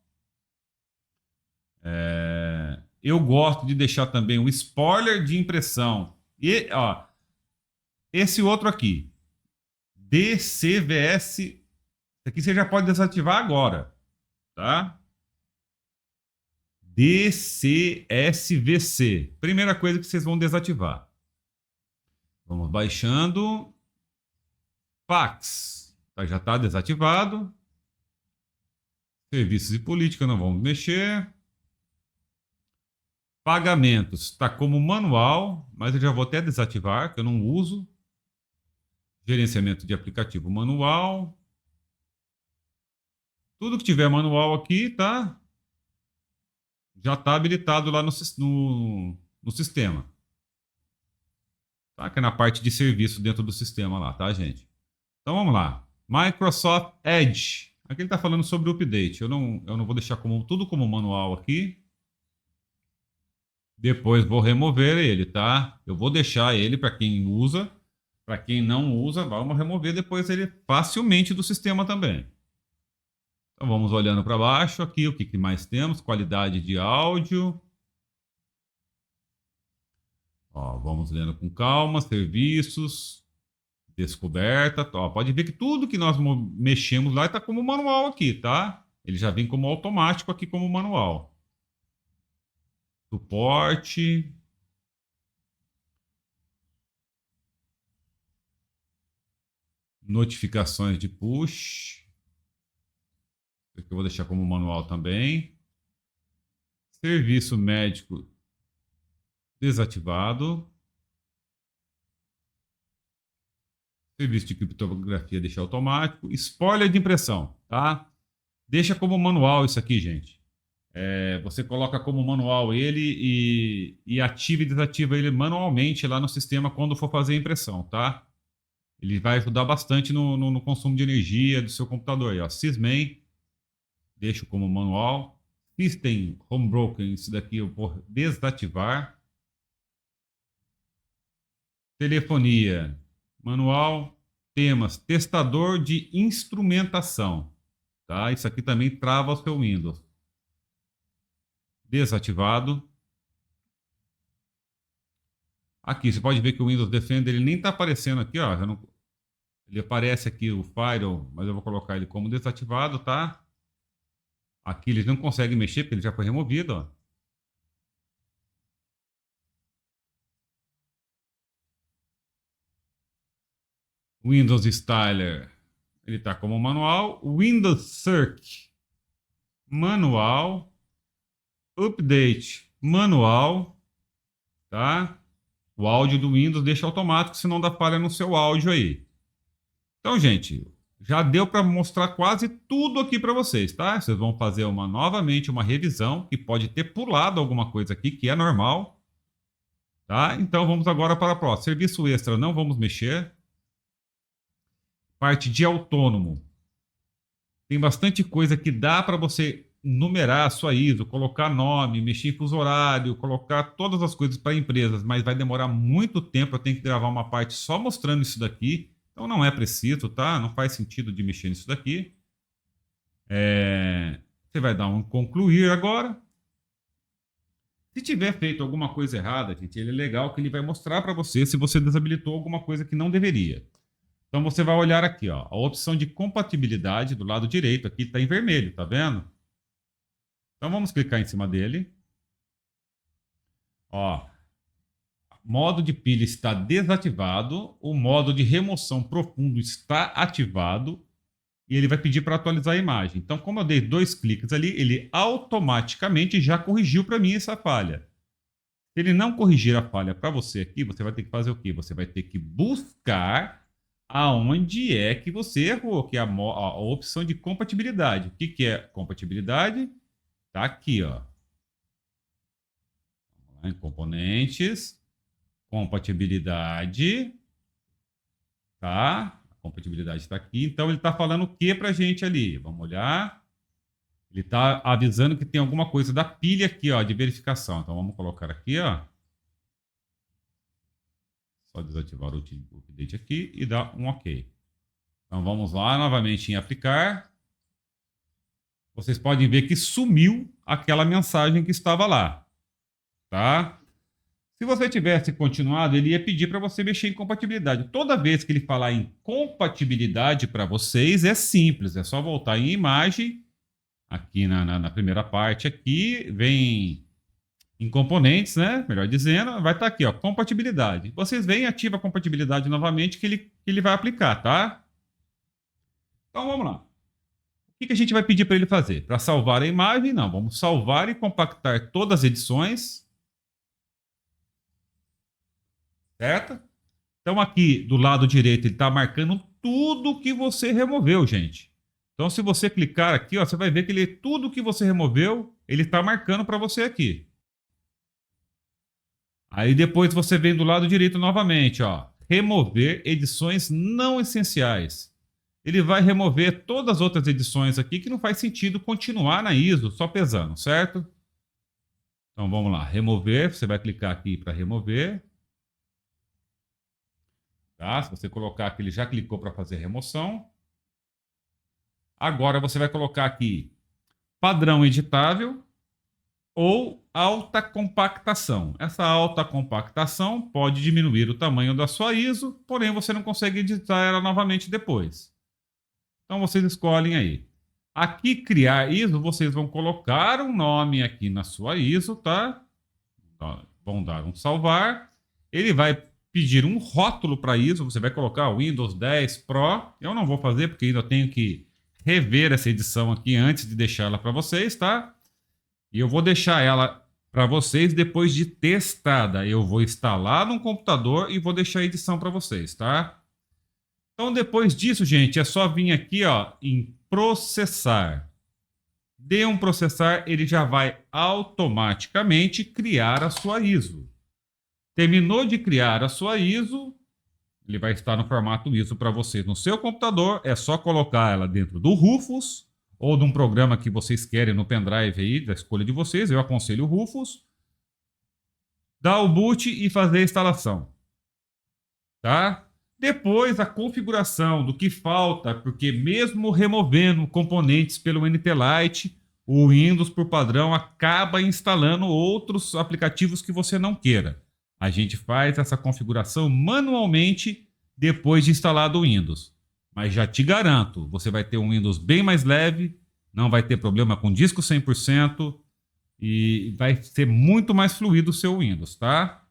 Eu gosto de deixar também o spoiler de impressão. E ó, esse outro aqui, DCVS, esse aqui você já pode desativar agora, tá? DCSVC. Primeira coisa que vocês vão desativar. Vamos baixando. Fax. Tá, já está desativado. Serviços e política não vamos mexer. Pagamentos está como manual, mas eu já vou até desativar, que eu não uso. Gerenciamento de aplicativo manual. Tudo que tiver manual aqui, tá? Já está habilitado lá no sistema. Tá? Que é na parte de serviço dentro do sistema lá, tá, gente? Então vamos lá. Microsoft Edge. Aqui ele está falando sobre o update. Eu não vou deixar tudo como manual aqui. Depois vou remover ele, tá? Eu vou deixar ele para quem usa. Para quem não usa, vamos remover depois ele facilmente do sistema também. Então vamos olhando para baixo aqui, o que mais temos? Qualidade de áudio. Ó, vamos lendo com calma, serviços, descoberta. Ó, pode ver que tudo que nós mexemos lá está como manual aqui, tá? Ele já vem como automático aqui como manual. Suporte. Notificações de push. Isso aqui eu vou deixar como manual também. Serviço médico desativado. Serviço de criptografia deixar automático. Spoiler de impressão, tá? Deixa como manual isso aqui, gente. Você coloca como manual ele e ativa e desativa ele manualmente lá no sistema quando for fazer a impressão, tá? Ele vai ajudar bastante no consumo de energia do seu computador. Aí, ó. Sysmain, deixo como manual. System Homebroken, isso daqui eu vou desativar. Telefonia, manual. Temas, testador de instrumentação. Tá? Isso aqui também trava o seu Windows. Desativado. Aqui, você pode ver que o Windows Defender ele nem está aparecendo aqui, ó. Ele aparece aqui o Firewall, mas eu vou colocar ele como desativado, tá? Aqui eles não conseguem mexer porque ele já foi removido, ó. Windows Styler, ele está como manual. Windows Search, manual. Update, manual, tá? O áudio do Windows deixa automático, senão dá falha no seu áudio aí. Então, gente, já deu para mostrar quase tudo aqui para vocês, tá? Vocês vão fazer novamente uma revisão, que pode ter pulado alguma coisa aqui, que é normal, tá? Então, vamos agora para a próxima. Serviço extra, não vamos mexer. Parte de autônomo. Tem bastante coisa que dá para você numerar a sua ISO, colocar nome, mexer em fuso horário, colocar todas as coisas para empresas, mas vai demorar muito tempo. Eu tenho que gravar uma parte só mostrando isso daqui. Então não é preciso, tá? Não faz sentido de mexer nisso daqui. Você vai dar um concluir agora. Se tiver feito alguma coisa errada, gente, ele é legal que ele vai mostrar para você se você desabilitou alguma coisa que não deveria. Então você vai olhar aqui, ó, a opção de compatibilidade do lado direito, aqui está em vermelho, tá vendo? Então vamos clicar em cima dele. Ó, modo de pilha está desativado, o modo de remoção profundo está ativado e ele vai pedir para atualizar a imagem. Então, como eu dei 2 cliques ali, ele automaticamente já corrigiu para mim essa falha. Se ele não corrigir a falha para você aqui, você vai ter que fazer o quê? Você vai ter que buscar aonde é que você errou, que é a opção de compatibilidade. O que é compatibilidade? Tá aqui, ó. Vamos lá em componentes, compatibilidade, tá? A compatibilidade está aqui. Então ele está falando o que para a gente ali? Vamos olhar. Ele está avisando que tem alguma coisa da pilha aqui, ó, de verificação. Então vamos colocar aqui, ó. Só desativar o update aqui e dar um OK. Então vamos lá novamente em aplicar. Vocês podem ver que sumiu aquela mensagem que estava lá, tá? Se você tivesse continuado, ele ia pedir para você mexer em compatibilidade. Toda vez que ele falar em compatibilidade para vocês, é simples, é só voltar em imagem, aqui na primeira parte aqui, vem em componentes, né? Melhor dizendo, vai estar aqui, ó, compatibilidade. Vocês vêm e ativa a compatibilidade novamente que ele vai aplicar, tá? Então vamos lá. O que a gente vai pedir para ele fazer? Para salvar a imagem? Não, vamos salvar e compactar todas as edições. Certo? Então aqui do lado direito ele está marcando tudo que você removeu, gente. Então se você clicar aqui, ó, você vai ver que tudo que você removeu, ele está marcando para você aqui. Aí depois você vem do lado direito novamente, ó, remover edições não essenciais. Ele vai remover todas as outras edições aqui que não faz sentido continuar na ISO, só pesando, certo? Então vamos lá, remover, você vai clicar aqui para remover. Tá? Se você colocar aqui, ele já clicou para fazer remoção. Agora você vai colocar aqui padrão editável ou alta compactação. Essa alta compactação pode diminuir o tamanho da sua ISO, porém você não consegue editar ela novamente depois. Então vocês escolhem aí. Aqui criar ISO, vocês vão colocar um nome aqui na sua ISO, tá? Vão dar um salvar. Ele vai pedir um rótulo para ISO, você vai colocar Windows 10 Pro. Eu não vou fazer porque ainda tenho que rever essa edição aqui antes de deixá-la para vocês, tá? E eu vou deixar ela para vocês depois de testada. Eu vou instalar no computador e vou deixar a edição para vocês, tá? Então depois disso, gente, é só vir aqui, ó, em processar. Dê um processar, ele já vai automaticamente criar a sua ISO. Terminou de criar a sua ISO, ele vai estar no formato ISO para vocês no seu computador. É só colocar ela dentro do Rufus ou de um programa que vocês querem no pendrive aí, da escolha de vocês. Eu aconselho o Rufus. Dar o boot e fazer a instalação. Tá? Depois a configuração do que falta, porque mesmo removendo componentes pelo NT-Lite, o Windows por padrão acaba instalando outros aplicativos que você não queira. A gente faz essa configuração manualmente depois de instalado o Windows. Mas já te garanto, você vai ter um Windows bem mais leve, não vai ter problema com disco 100% e vai ser muito mais fluido o seu Windows, tá?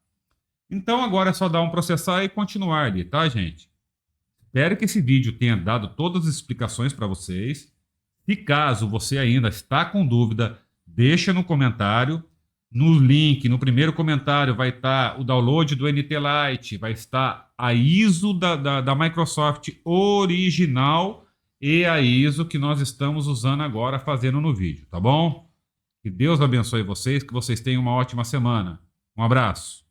Então agora é só dar um processar e continuar ali, tá, gente? Espero que esse vídeo tenha dado todas as explicações para vocês. Se caso você ainda está com dúvida, deixa no comentário. No link, no primeiro comentário, vai estar o download do NT-Lite, vai estar a ISO da Microsoft original e a ISO que nós estamos usando agora, fazendo no vídeo, tá bom? Que Deus abençoe vocês, que vocês tenham uma ótima semana. Um abraço.